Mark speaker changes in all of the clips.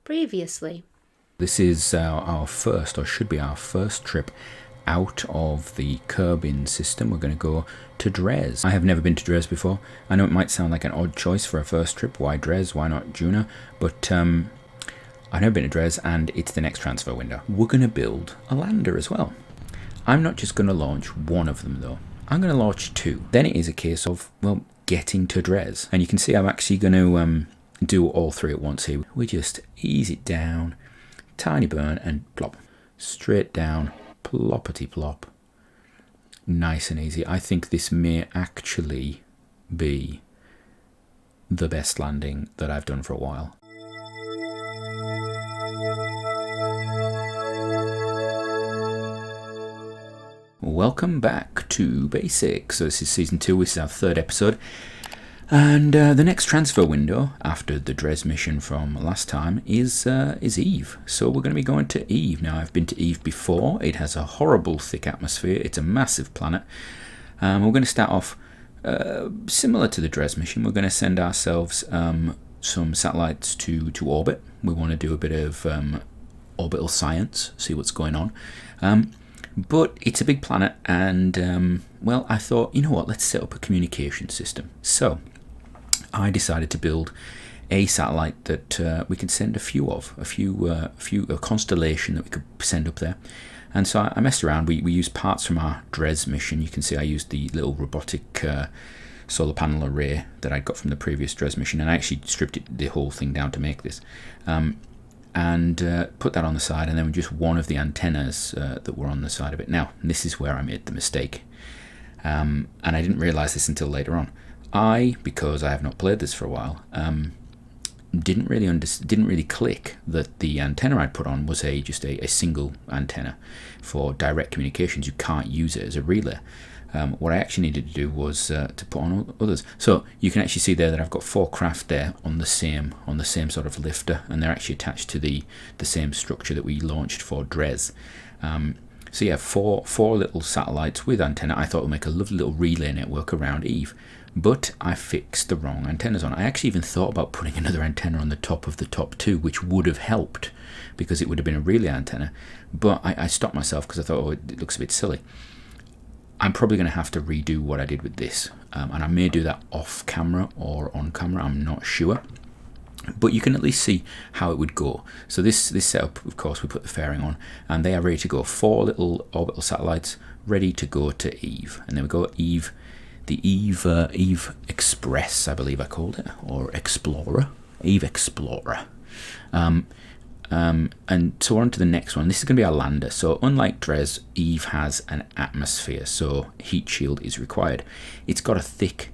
Speaker 1: Previously.
Speaker 2: This is our first, or should be our first trip out of the Kerbin system. We're going to go to Dres. I have never been to Dres before. I know it might sound like an odd choice for a first trip. Why Dres? Why not Juna? But I've never been to Dres, and it's the next transfer window. We're going to build a lander as well. I'm not just going to launch one of them though. I'm going to launch two. Then it is a case of, well, getting to Dres. And you can see I'm actually going to do all three at once here. We just ease it down, tiny burn, and plop. Straight down, ploppity plop. Nice and easy. I think this may actually be the best landing that I've done for a while. Welcome back to Basics. So this is season 2, this is our third episode. And the next transfer window after the Dres mission from last time is Eve. So we're going to be going to Eve. Now, I've been to Eve before. It has a horrible thick atmosphere. It's a massive planet. We're going to start off similar to the Dres mission. We're going to send ourselves some satellites to orbit. We want to do a bit of orbital science, see what's going on. But it's a big planet, and well, I thought, you know what, let's set up a communication system. So I decided to build a satellite that we can send a few of, a constellation that we could send up there. And so I messed around. We used parts from our Dres mission. You can see I used the little robotic solar panel array that I got from the previous Dres mission, and I actually stripped the whole thing down to make this. And put that on the side, and then just one of the antennas that were on the side of it. Now, this is where I made the mistake, and I didn't realise this until later on. Because I have not played this for a while, didn't really click that the antenna I'd put on was just a single antenna for direct communications. You can't use it as a relay. What I actually needed to do was to put on others. So you can actually see there that I've got 4 craft there on the same sort of lifter, and they're actually attached to the same structure that we launched for Dres. So yeah, four little satellites with antenna. I thought it would make a lovely little relay network around Eve, but I fixed the wrong antennas on. I actually even thought about putting another antenna on the top of the top 2, which would have helped because it would have been a relay antenna. But I stopped myself because I thought, oh, it looks a bit silly. I'm probably going to have to redo what I did with this, and I may do that off camera or on camera, I'm not sure, but you can at least see how it would go. So this setup, of course, we put the fairing on, and they are ready to go. 4 little orbital satellites ready to go to Eve, and then we go Eve, the Eve Express, I believe I called it, or Explorer, Eve Explorer. And so we're on to the next one. This is going to be our lander. So unlike Dres, Eve has an atmosphere, so heat shield is required. It's got a thick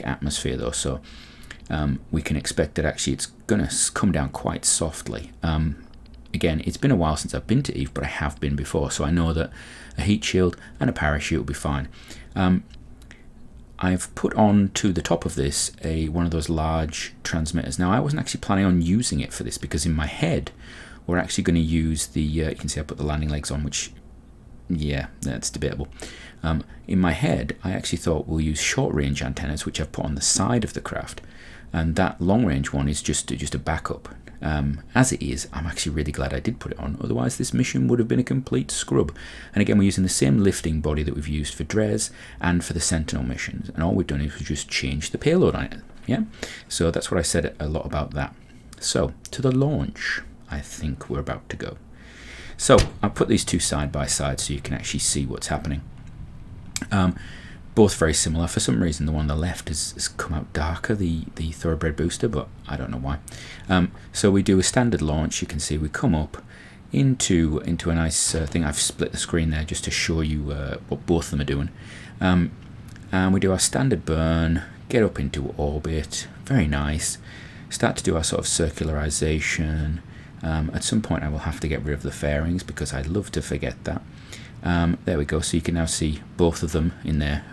Speaker 2: atmosphere though, so we can expect that actually it's going to come down quite softly. Again, it's been a while since I've been to Eve, but I have been before, so I know that a heat shield and a parachute will be fine. I've put on to the top of this one of those large transmitters. Now, I wasn't actually planning on using it for this because in my head, we're actually going to use the, you can see I put the landing legs on, which, yeah, that's debatable. In my head, I actually thought we'll use short range antennas, which I've put on the side of the craft. And that long range one is just a backup. As it is, I'm actually really glad I did put it on. Otherwise, this mission would have been a complete scrub. And again, we're using the same lifting body that we've used for Dres and for the Sentinel missions. And all we've done is just change the payload on it. Yeah. So that's what I said a lot about that. So to the launch, I think we're about to go. So I'll put these two side by side so you can actually see what's happening. Both very similar. For some reason, the one on the left has come out darker, the thoroughbred booster, but I don't know why. So we do a standard launch. You can see we come up into a nice thing. I've split the screen there just to show you what both of them are doing. And we do our standard burn, get up into orbit, very nice. Start to do our sort of circularization. At some point, I will have to get rid of the fairings because I'd love to forget that. There we go, so you can now see both of them in their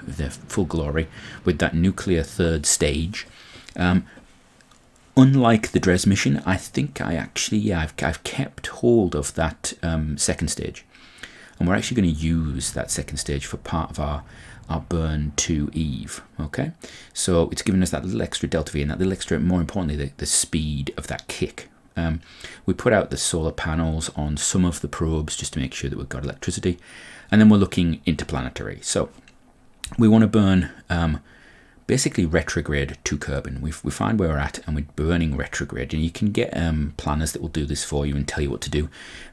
Speaker 2: full glory with that nuclear third stage. Unlike the Dres mission, I think I've kept hold of that second stage, and we're actually going to use that second stage for part of our burn to Eve. Okay, so it's giving us that little extra delta V and that little extra, more importantly, the speed of that kick. we put out the solar panels on some of the probes just to make sure that we've got electricity, and then we're looking interplanetary. So we want to burn basically retrograde to Kerbin. We find where we're at and we're burning retrograde, and you can get planners that will do this for you and tell you what to do,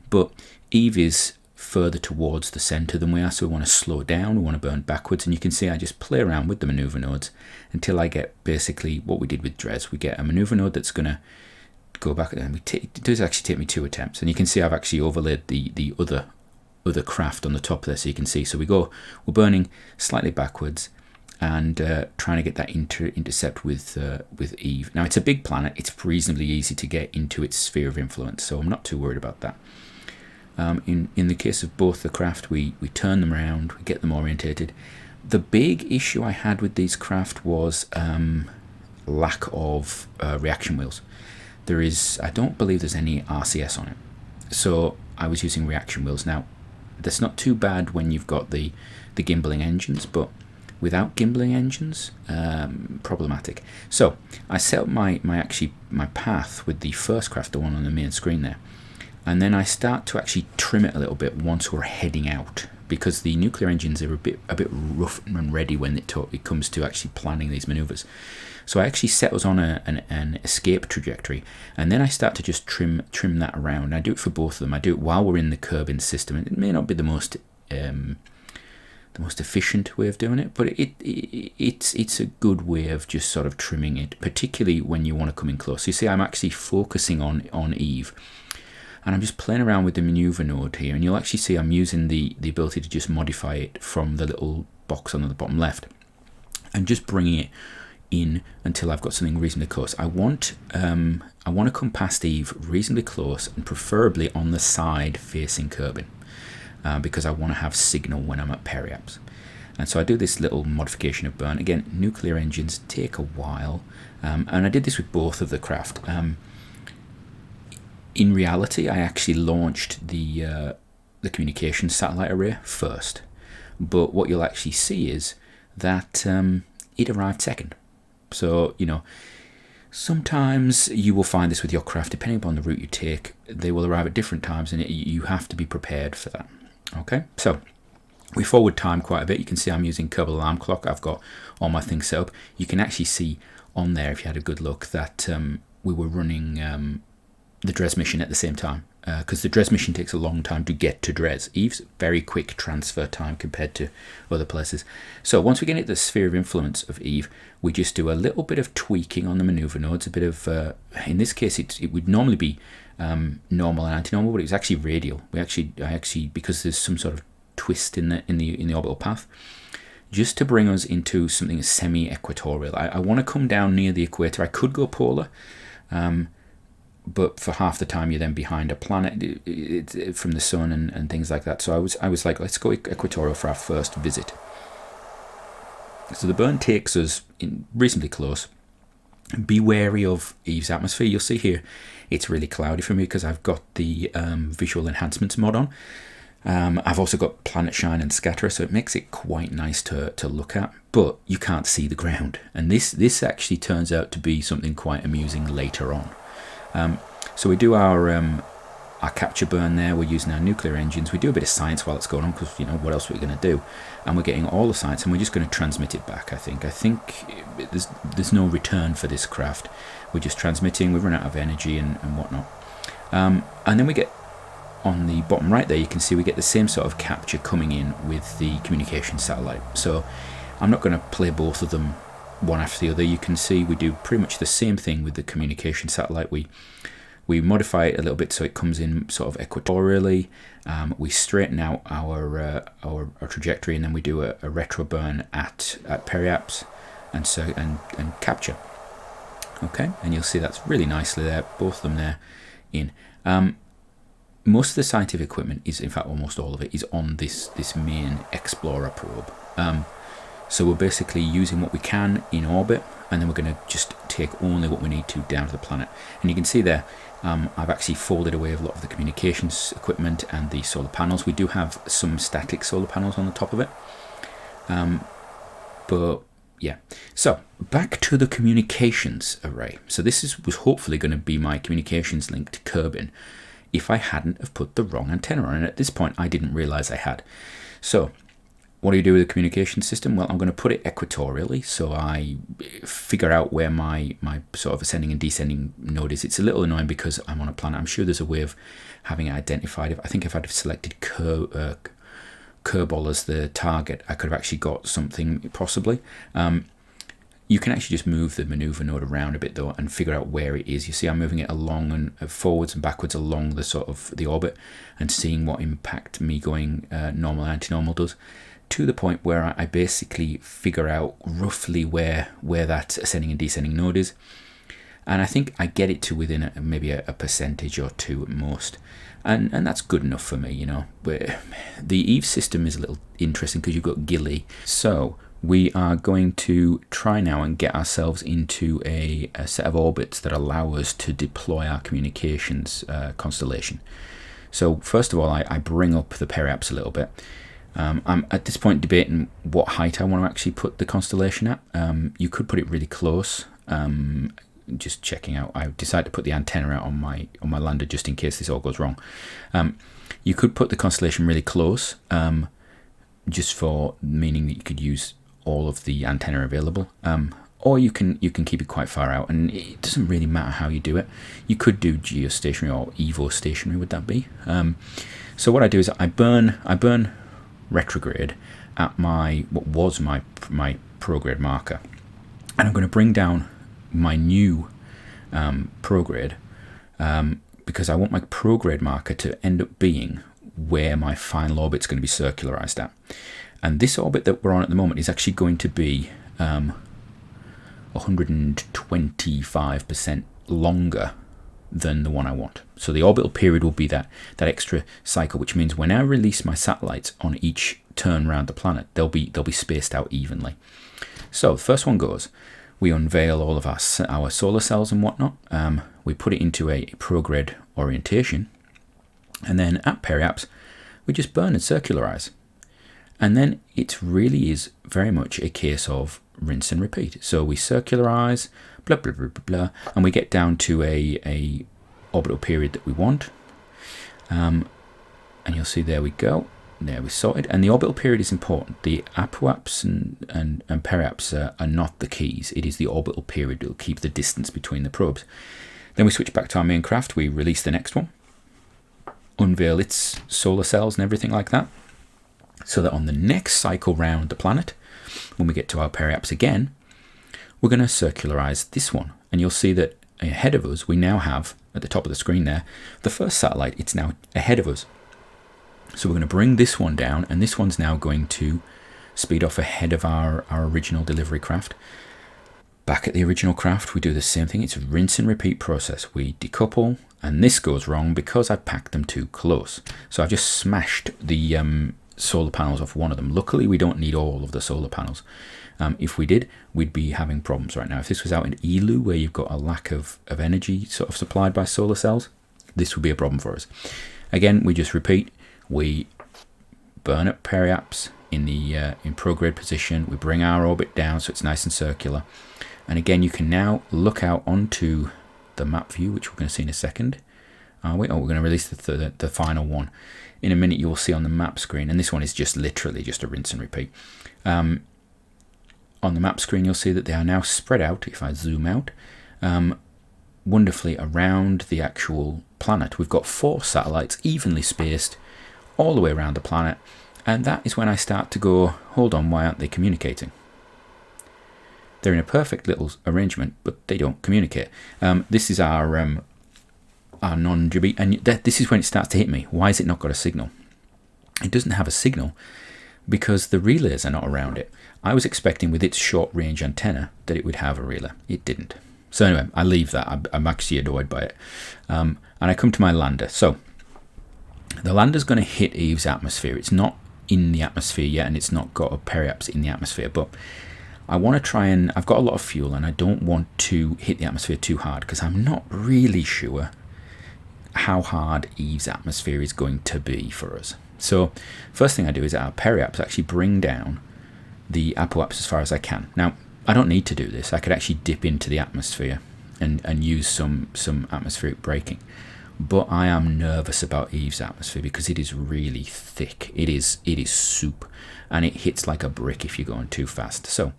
Speaker 2: but Eve is further towards the center than we are, so we want to slow down, we want to burn backwards, and you can see I just play around with the maneuver nodes until I get basically what we did with Dres. We get a maneuver node that's going to go back, and it does actually take me 2 attempts, and you can see I've actually overlaid the other craft on the top there, so you can see, so we're burning slightly backwards and trying to get that intercept with Eve. Now it's a big planet, it's reasonably easy to get into its sphere of influence, so I'm not too worried about that. In the case of both the craft, we turn them around, we get them orientated. The big issue I had with these craft was lack of reaction wheels. I don't believe there's any RCS on it, so I was using reaction wheels. Now that's not too bad when you've got the gimbaling engines, but without gimbaling engines, problematic. So I set up my path with the first craft, the one on the main screen there, and then I start to actually trim it a little bit once we're heading out, because the nuclear engines are a bit rough and ready when it comes to actually planning these maneuvers. So I actually set us on an escape trajectory, and then I start to just trim that around. I do it for both of them. I do it while we're in the Kerbin system. It may not be the most efficient way of doing it, but it's a good way of just sort of trimming it, particularly when you want to come in close. So you see I'm actually focusing on Eve, and I'm just playing around with the maneuver node here, and you'll actually see I'm using the ability to just modify it from the little box on the bottom left and just bringing it in until I've got something reasonably close. I want to come past Eve reasonably close, and preferably on the side facing Kerbin, because I want to have signal when I'm at periaps. And so I do this little modification of burn. Again, nuclear engines take a while, and I did this with both of the craft. In reality, I actually launched the communication satellite array first, but what you'll actually see is that it arrived second. So, sometimes you will find this with your craft, depending upon the route you take, they will arrive at different times, and you have to be prepared for that. Okay, so we forward time quite a bit. You can see I'm using Kerbal alarm clock. I've got all my things set up. You can actually see on there, if you had a good look, that we were running the Dres mission at the same time, because the Dres mission takes a long time to get to Dres. Eve's very quick transfer time compared to other places. So once we get into the sphere of influence of Eve, we just do a little bit of tweaking on the maneuver nodes, a bit of, in this case it would normally be normal and anti-normal, but it was actually radial. I actually, because there's some sort of twist in the orbital path, just to bring us into something semi-equatorial. I want to come down near the equator. I could go polar, but for half the time you're then behind a planet from the sun and things like that. So I was like, let's go equatorial for our first visit. So the burn takes us in reasonably close. Be wary of Eve's atmosphere. You'll see here it's really cloudy for me because I've got the visual enhancements mod on. I've also got planet shine and scatter, so it makes it quite nice to look at, but you can't see the ground. And this actually turns out to be something quite amusing later on. So we do our capture burn there. We're using our nuclear engines. We do a bit of science while it's going on, because what else are we going to do? And we're getting all the science, and we're just going to transmit it back. I think there's no return for this craft. We're just transmitting. We've run out of energy and whatnot. And then we get on the bottom right there. You can see we get the same sort of capture coming in with the communication satellite. So I'm not going to play both of them one after the other. You can see we do pretty much the same thing with the communication satellite. We modify it a little bit so it comes in sort of equatorially. We straighten out our trajectory, and then we do a retro burn at periaps and capture. Okay, and you'll see that's really nicely there, both of them there in. Most of the scientific equipment is, in fact almost all of it, is on this main Explorer probe. So we're basically using what we can in orbit, and then we're going to just take only what we need to down to the planet. And you can see there, I've actually folded away a lot of the communications equipment and the solar panels. We do have some static solar panels on the top of it, but Yeah. So back to the communications array. So this was hopefully going to be my communications link to Kerbin if I hadn't have put the wrong antenna on. And at this point, I didn't realize I had. So what do you do with the communication system? Well, I'm going to put it equatorially, so I figure out where my sort of ascending and descending node is. It's a little annoying because I'm on a planet. I'm sure there's a way of having it identified. I think if I'd have selected Kerbol as the target, I could have actually got something possibly. You can actually just move the maneuver node around a bit though and figure out where it is. You see I'm moving it along and forwards and backwards along the sort of the orbit and seeing what impact me going normal and anti-normal does, to the point where I basically figure out roughly where that ascending and descending node is. And I think I get it to within maybe a percentage or two at most. And that's good enough for me, you know. But the Eve system is a little interesting because you've got Gilly. So we are going to try now and get ourselves into a set of orbits that allow us to deploy our communications constellation. So first of all, I bring up the periaps a little bit. I'm at this point debating what height I want to actually put the constellation at. You could put it really close. Just checking out. I decided to put the antenna out on my lander just in case this all goes wrong. You could put the constellation really close, just for meaning that you could use all of the antenna available. Or you can keep it quite far out, and it doesn't really matter how you do it. You could do geostationary or evostationary. Would that be? So what I do is I burn retrograde at what was my prograde marker, and I'm going to bring down my new prograde because I want my prograde marker to end up being where my final orbit's going to be circularized at. And this orbit that we're on at the moment is actually going to be 125% longer than the one I want. So the orbital period will be that extra cycle, which means when I release my satellites on each turn around the planet, they'll be spaced out evenly. So the first one goes. We unveil all of our solar cells and whatnot. We put it into a prograde orientation, and then at periaps, we just burn and circularize. And then it really is very much a case of rinse and repeat. So we circularize, blah, blah, blah, blah, blah, and we get down to a orbital period that we want. And you'll see there we go. There we sorted. And the orbital period is important. The apoaps and periaps are not the keys. It is the orbital period that will keep the distance between the probes. Then we switch back to our main craft. We release the next one, unveil its solar cells and everything like that, so that on the next cycle round the planet, when we get to our periaps again, we're going to circularize this one. And you'll see that ahead of us, we now have, at the top of the screen there, the first satellite. It's now ahead of us. So we're going to bring this one down, and this one's now going to speed off ahead of our original delivery craft. Back at the original craft, we do the same thing. It's a rinse and repeat process. We decouple, and this goes wrong because I packed them too close. So I've just smashed the solar panels off one of them. Luckily, we don't need all of the solar panels. If we did, we'd be having problems right now. If this was out in Elu, where you've got a lack of energy sort of supplied by solar cells, this would be a problem for us. Again, we just repeat. We burn up periaps in prograde position. We bring our orbit down so it's nice and circular. And again, you can now look out onto the map view, which we're going to see in a second. We're going to release the final one. In a minute, you will see on the map screen, and this one is just literally just a rinse and repeat. On the map screen, you'll see that they are now spread out, if I zoom out, wonderfully around the actual planet. We've got 4 satellites evenly spaced all the way around the planet, and that is when I start to go, hold on, why aren't they communicating? They're in a perfect little arrangement, but they don't communicate. This is our non-GB, and this is when it starts to hit me. Why has it not got a signal? It doesn't have a signal because the relays are not around it. I was expecting with its short-range antenna that it would have a relay. It didn't. So anyway, I leave that. I'm actually annoyed by it. And I come to my lander. So the lander's going to hit Eve's atmosphere. It's not in the atmosphere yet, and it's not got a periaps in the atmosphere, but I want to try and, I've got a lot of fuel, and I don't want to hit the atmosphere too hard because I'm not really sure how hard Eve's atmosphere is going to be for us. So first thing I do is at our periaps actually bring down the apoaps as far as I can. Now I don't need to do this. I could actually dip into the atmosphere and use some atmospheric braking. But I am nervous about Eve's atmosphere because it is really thick. It is soup, and it hits like a brick if you're going too fast. So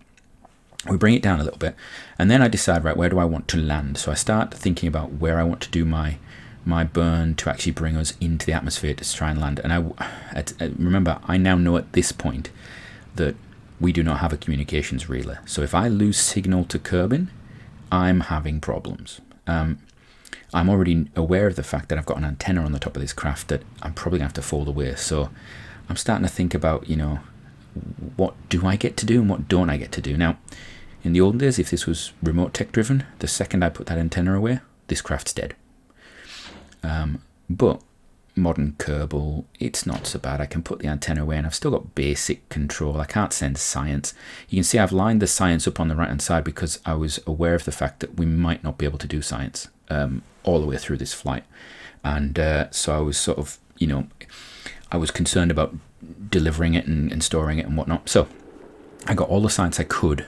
Speaker 2: we bring it down a little bit, and then I decide, right, where do I want to land? So I start thinking about where I want to do my burn to actually bring us into the atmosphere to try and land. And remember, I now know at this point that we do not have a communications relay. So if I lose signal to Kerbin, I'm having problems. I'm already aware of the fact that I've got an antenna on the top of this craft that I'm probably going to have to fold away. So I'm starting to think about, what do I get to do and what don't I get to do? Now, in the olden days, if this was remote tech driven, the second I put that antenna away, this craft's dead. But modern Kerbal, it's not so bad. I can put the antenna away and I've still got basic control. I can't send science. You can see I've lined the science up on the right hand side because I was aware of the fact that we might not be able to do science all the way through this flight. And so I was sort of, I was concerned about delivering it and storing it and whatnot. So I got all the science I could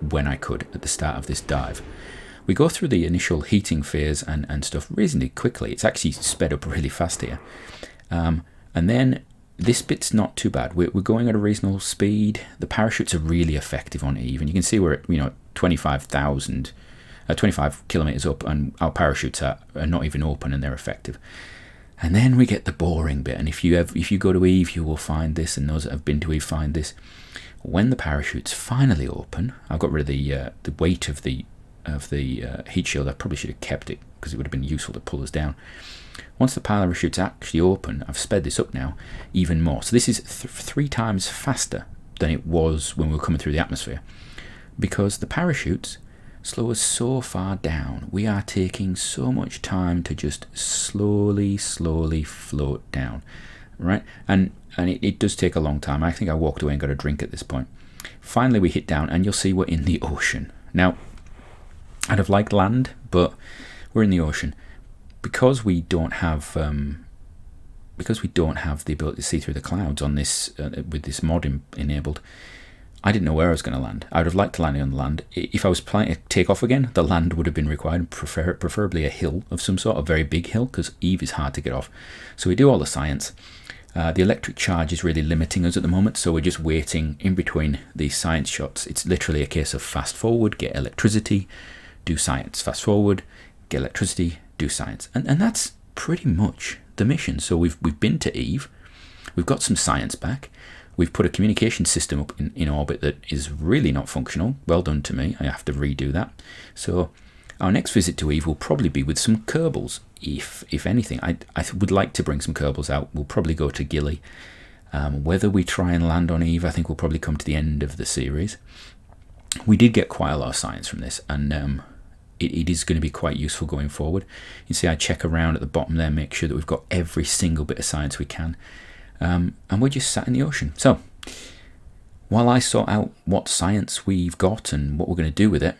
Speaker 2: when I could at the start of this dive. We go through the initial heating phase and stuff reasonably quickly. It's actually sped up really fast here. And then this bit's not too bad. We're going at a reasonable speed. The parachutes are really effective on Eve. And you can see we're at 25 kilometers up, and our parachutes are not even open and they're effective. And then we get the boring bit. And if you go to Eve, you will find this, and those that have been to Eve find this. When the parachutes finally open, I've got rid of the weight of the heat shield. I probably should have kept it because it would have been useful to pull us down. Once the parachutes actually open, I've sped this up now even more. So this is 3 times faster than it was when we were coming through the atmosphere, because the parachutes slow us so far down. We are taking so much time to just slowly float down, right? And it does take a long time. I think I walked away and got a drink at this point. Finally we hit down and you'll see we're in the ocean. Now, I'd have liked land, but we're in the ocean. Because we don't have the ability to see through the clouds on this with this mod enabled, I didn't know where I was going to land. I would have liked to land on the land. If I was planning to take off again, the land would have been required, preferably a hill of some sort, a very big hill, because Eve is hard to get off. So we do all the science. The electric charge is really limiting us at the moment, so we're just waiting in between these science shots. It's literally a case of fast forward, get electricity, do science. Fast forward, get electricity, do science. And that's pretty much the mission. So we've been to Eve, we've got some science back, we've put a communication system up in orbit that is really not functional. Well done to me, I have to redo that. So our next visit to Eve will probably be with some Kerbals, if anything. I would like to bring some Kerbals out. We'll probably go to Gilly. Whether we try and land on Eve, I think we'll probably come to the end of the series. We did get quite a lot of science from this, and it is going to be quite useful going forward. You see I check around at the bottom there, make sure that we've got every single bit of science we can. And we're just sat in the ocean. So while I sort out what science we've got and what we're going to do with it,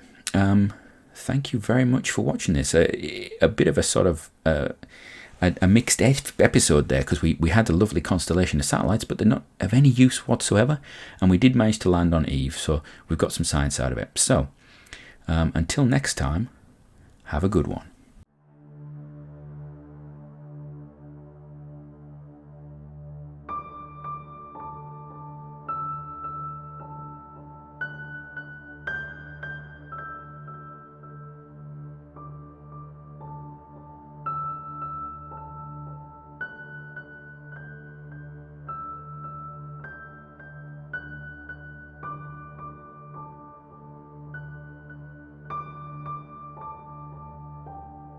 Speaker 2: thank you very much for watching this. A bit of a sort of a mixed episode there, because we had a lovely constellation of satellites, but they're not of any use whatsoever. And we did manage to land on Eve, so we've got some science out of it. So until next time, have a good one.